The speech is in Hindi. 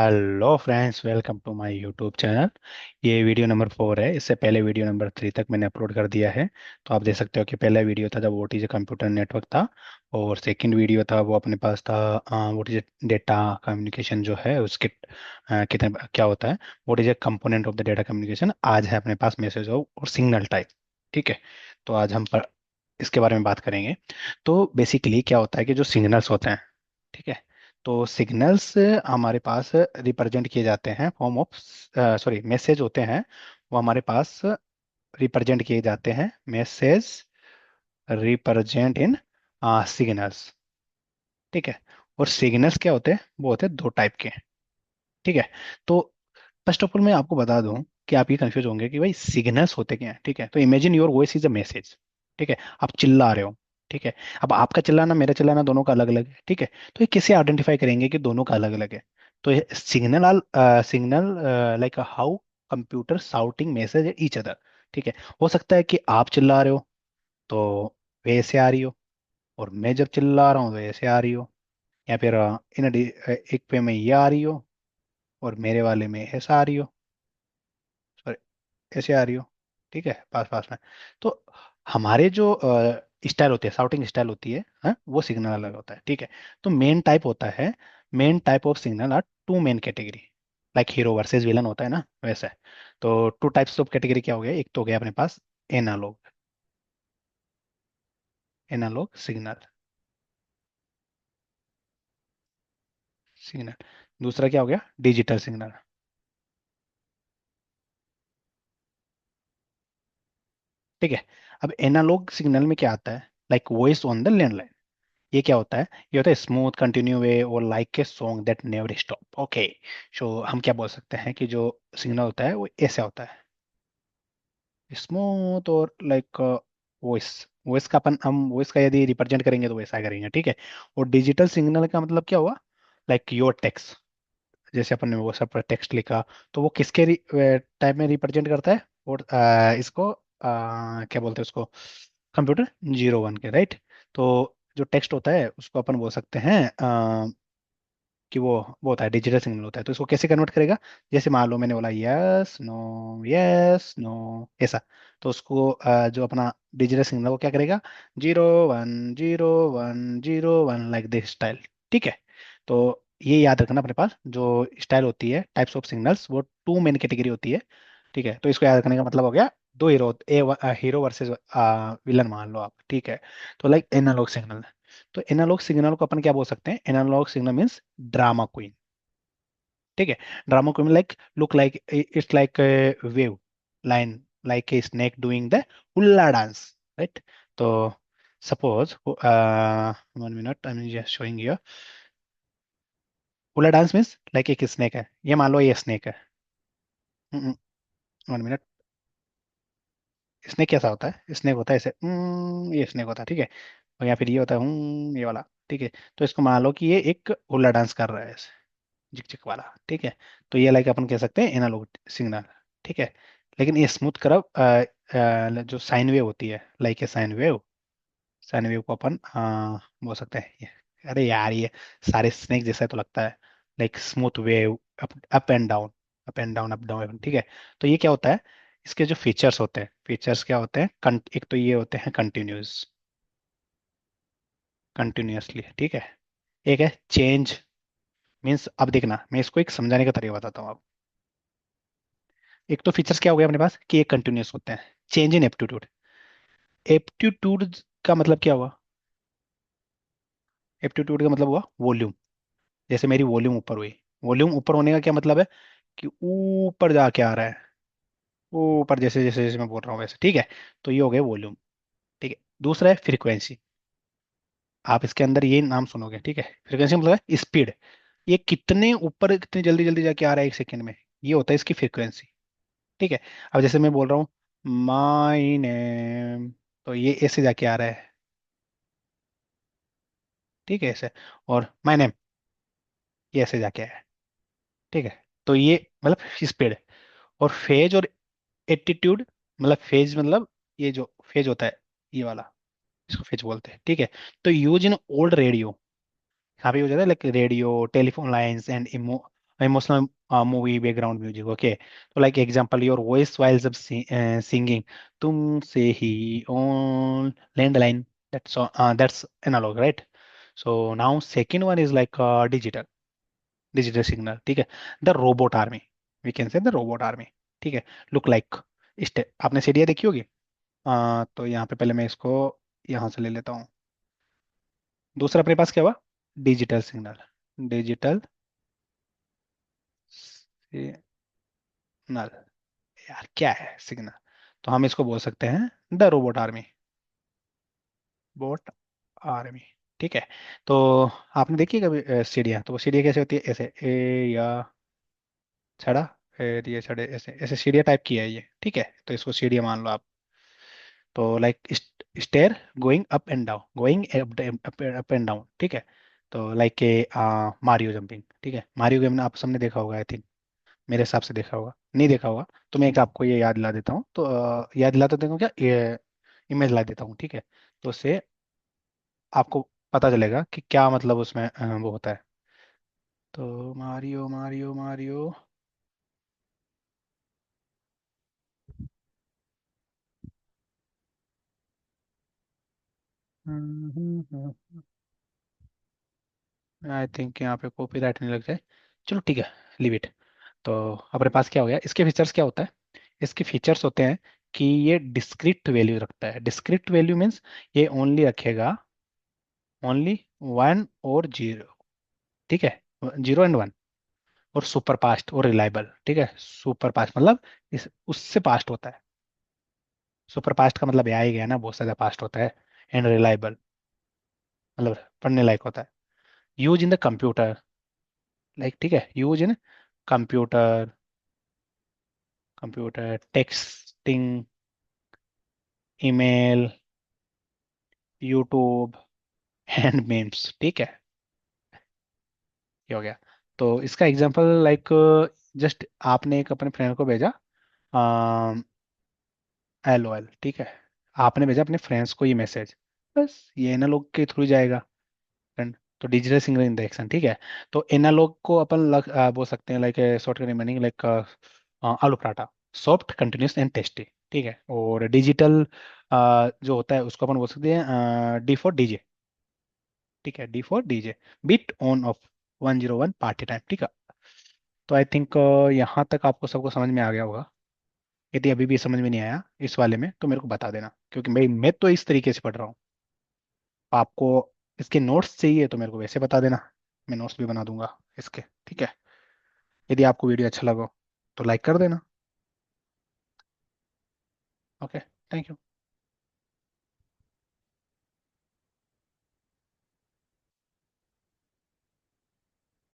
Hello friends, welcome to my YouTube channel. ये वीडियो नंबर 4 है। इससे पहले वीडियो नंबर 3 तक मैंने अपलोड कर दिया है। तो आप देख सकते हो कि पहला वीडियो था जब व्हाट इज कंप्यूटर नेटवर्क था, और सेकंड वीडियो था वो अपने पास था व्हाट इज डेटा कम्युनिकेशन जो है उसके कितने क्या होता है, what is a component of the data communication. आज है अपने पास मैसेज और सिग्नल टाइप। ठीक है। तो आज हम इसके बारे में बात करेंगे। तो बेसिकली क्या होता है कि जो सिग्नल्स होते हैं, ठीक है, तो सिग्नल्स हमारे पास रिप्रेजेंट किए जाते हैं फॉर्म ऑफ, सॉरी, मैसेज होते हैं। वो हमारे पास रिप्रेजेंट किए जाते हैं, मैसेज रिप्रेजेंट इन सिग्नल्स। ठीक है। और सिग्नल्स क्या होते हैं? वो होते हैं दो टाइप के। ठीक है। तो फर्स्ट ऑफ ऑल मैं आपको बता दूं कि आप ये कंफ्यूज होंगे कि भाई सिग्नल्स होते क्या हैं। ठीक है। तो imagine your voice is a message. ठीक है। आप चिल्ला रहे हो। ठीक है। अब आपका चिल्लाना मेरा चिल्लाना दोनों का अलग अलग है। ठीक है। तो ये कैसे आइडेंटिफाई करेंगे कि दोनों का अलग अलग है? तो ये signal like how computer shouting message each other. ठीक है। हो सकता है कि आप चिल्ला रहे हो तो वैसे आ रही हो, और मैं जब चिल्ला रहा हूँ तो ऐसे आ रही हो, या फिर एक पे में ये आ रही हो और मेरे वाले में ऐसा आ रही हो, सॉरी, ऐसे आ रही हो। ठीक है, पास पास में। तो हमारे जो स्टाइल होते हैं, साउटिंग स्टाइल होती है, हाँ, वो सिग्नल अलग होता है। ठीक है। तो मेन टाइप होता है, main type of signal are two main category. Like hero versus villain होता है ना, वैसे। तो टू टाइप्स ऑफ कैटेगरी क्या हो गया? एक तो हो गया अपने पास एनालॉग, एनालॉग सिग्नल, सिग्नल। दूसरा क्या हो गया? Digital signal. ठीक है। अब एनालॉग सिग्नल में क्या आता है? Like voice on the landline. ये क्या होता है? ये होता है स्मूथ कंटिन्यू वे और like a song that never stop. Okay. So हम क्या बोल सकते हैं कि जो सिग्नल होता है वो ऐसा होता है, स्मूथ और लाइक वॉइस। वॉइस का अपन, हम वॉइस का यदि रिप्रेजेंट करेंगे तो वैसा करेंगे। ठीक है। और डिजिटल सिग्नल का मतलब क्या हुआ? Like your text. जैसे अपन ने वो सब पर टेक्स्ट लिखा, तो वो किसके टाइप में रिप्रेजेंट करता है? और इसको क्या बोलते हैं उसको? कंप्यूटर 01 के, राइट। तो जो टेक्स्ट होता है उसको अपन बोल सकते हैं कि वो होता है, डिजिटल सिग्नल होता है। तो इसको कैसे कन्वर्ट करेगा? जैसे मान लो मैंने बोला यस नो यस नो, ऐसा। तो उसको जो अपना डिजिटल सिग्नल वो क्या करेगा? 01 01 01 लाइक दिस स्टाइल। ठीक है। तो ये याद रखना, अपने पास जो स्टाइल होती है, टाइप्स ऑफ सिग्नल्स, वो टू मेन कैटेगरी होती है। ठीक है। तो इसको याद रखने का मतलब हो गया दो हीरो, हीरो वर्सेस विलन मान लो आप। ठीक है। तो लाइक एनालॉग सिग्नल। तो एनालॉग सिग्नल को अपन क्या बोल सकते हैं? Analogue signal means drama queen. ठीक है। Drama queen like look like it's like wave line, like a snake doing the hula dance, right. तो suppose 1 minute, I am just showing you. Hula dance means like एक स्नेक है, ये मान लो ये स्नेक है। 1 मिनट। स्नेक कैसा होता है? स्नेक होता है ऐसे, ये स्नेक होता है। ठीक है। और या फिर ये होता है ये वाला। ठीक है। तो इसको मान लो कि ये एक हुल्ला डांस कर रहा है, झिक झिक वाला। ठीक है। तो ये लाइक अपन कह सकते हैं एनालॉग सिग्नल। ठीक है। लेकिन ये स्मूथ करव जो साइन वेव होती है, like a sine wave, sine wave को अपन बोल सकते हैं अरे यार, ये सारे स्नेक जैसा तो लगता है। Like smooth wave, up up and down, up and down, up down. ठीक है। तो ये क्या होता है? इसके जो फीचर्स होते हैं, फीचर्स क्या होते हैं? एक तो ये होते हैं कंटिन्यूस, कंटिन्यूअसली। ठीक है। एक है चेंज, मीन्स, अब देखना मैं इसको एक समझाने का तरीका बताता हूँ। एक तो फीचर्स क्या हो गया अपने पास कि ये कंटिन्यूअस होते हैं। चेंज इन एप्टीट्यूड, एप्टीट्यूड का मतलब क्या हुआ? एप्टीट्यूड का मतलब हुआ वॉल्यूम। जैसे मेरी वॉल्यूम ऊपर हुई, वॉल्यूम ऊपर होने का क्या मतलब है? कि ऊपर जाके आ रहा है, ऊपर, जैसे जैसे जैसे मैं बोल रहा हूँ वैसे। ठीक है। तो ये हो गया वॉल्यूम। ठीक है। दूसरा है फ्रीक्वेंसी। आप इसके अंदर ये नाम सुनोगे। ठीक है। फ्रीक्वेंसी मतलब है स्पीड, ये कितने ऊपर, कितनी जल्दी जल्दी जाके आ रहा है एक सेकंड में, ये होता है इसकी फ्रीक्वेंसी। ठीक है। अब जैसे मैं बोल रहा हूँ माई नेम, तो ये ऐसे जाके आ रहा है। ठीक है, ऐसे। और माई नेम, ये ऐसे जाके आया है। ठीक है। तो ये मतलब स्पीड। और फेज और एटीट्यूड, मतलब फेज मतलब ये जो फेज होता है, ये वाला, इसको फेज बोलते हैं। ठीक है। तो यूज इन ओल्ड रेडियो, यहाँ पे यूज होता है like radio, telephone lines and emotional movie background music, okay. तो like example, your voice while जब सिंगिंग, तुमसे ही on landline, that's analogue, right? So now second one is like digital, digital signal, ठीक है। The robot army, we can say the robot army, ठीक है। लुक लाइक, आपने सीढ़ियाँ देखी होगी। तो यहाँ पे पहले मैं इसको यहाँ से ले लेता हूँ। दूसरा अपने पास क्या हुआ? Digital signal, digital signal. यार क्या है सिग्नल? तो हम इसको बोल सकते हैं the robot army, boat army, ठीक है। तो आपने देखी है कभी सीढ़ियाँ? तो वो सीढ़ियाँ कैसे होती है? ऐसे ए या छड़ा, फिर ये छड़े, ऐसे ऐसे सीढ़ियाँ टाइप की है ये, ठीक है। तो इसको सीढ़ियाँ मान लो आप। तो like stair, going up and down, going up and down, ठीक है। तो लाइक ए मारियो जंपिंग, ठीक है। मारियो गेम आप सबने देखा होगा आई थिंक, मेरे हिसाब से देखा होगा, नहीं देखा होगा तो मैं एक आपको ये याद दिला देता हूँ। तो याद दिलाता देखो क्या, ये इमेज ला देता हूँ, ठीक है। तो उससे आपको पता चलेगा कि क्या मतलब उसमें वो होता है। तो Mario Mario Mario, I think यहाँ पे कॉपीराइट नहीं लग जाए, चलो ठीक है, लीव इट। तो अपने पास क्या हो गया, इसके फीचर्स क्या होता है? इसके फीचर्स होते हैं कि ये डिस्क्रीट वैल्यू रखता है। डिस्क्रीट वैल्यू मीन्स ये ओनली रखेगा, ओनली वन और जीरो, ठीक है, जीरो एंड वन। और सुपर फास्ट और रिलायबल, ठीक है। सुपर फास्ट मतलब इस उससे फास्ट होता है। सुपर फास्ट का मतलब ये आ ही गया ना, बहुत ज्यादा फास्ट होता है। एंड रिलायबल मतलब पढ़ने लायक होता है। Use in the computer, like, ठीक है, use in computer, computer texting, email, YouTube and memes, ठीक है। ये हो गया। तो इसका एग्जांपल लाइक, जस्ट आपने एक अपने फ्रेंड को भेजा LOL, ठीक है। आपने भेजा अपने फ्रेंड्स को ये मैसेज, बस ये एनालॉग के थ्रू जाएगा, फ्रेंड। तो डिजिटल सिग्नल इंडेक्शन, ठीक है। तो एनालॉग को अपन बोल सकते हैं लाइक शॉर्टकट मीनिंग लाइक आलू paratha, soft continuous and tasty, ठीक है। और डिजिटल जो होता है उसको अपन बोल सकते हैं डी फॉर डीजे, ठीक है, D for DJ, bit on off 101 party time, ठीक है। तो आई थिंक यहाँ तक आपको सबको समझ में आ गया होगा। यदि अभी भी समझ में नहीं आया इस वाले में तो मेरे को बता देना, क्योंकि मैं तो इस तरीके से पढ़ रहा हूँ। आपको इसके नोट्स चाहिए तो मेरे को वैसे बता देना, मैं नोट्स भी बना दूंगा इसके, ठीक है। यदि आपको वीडियो अच्छा लगा तो लाइक कर देना। Okay, thank you.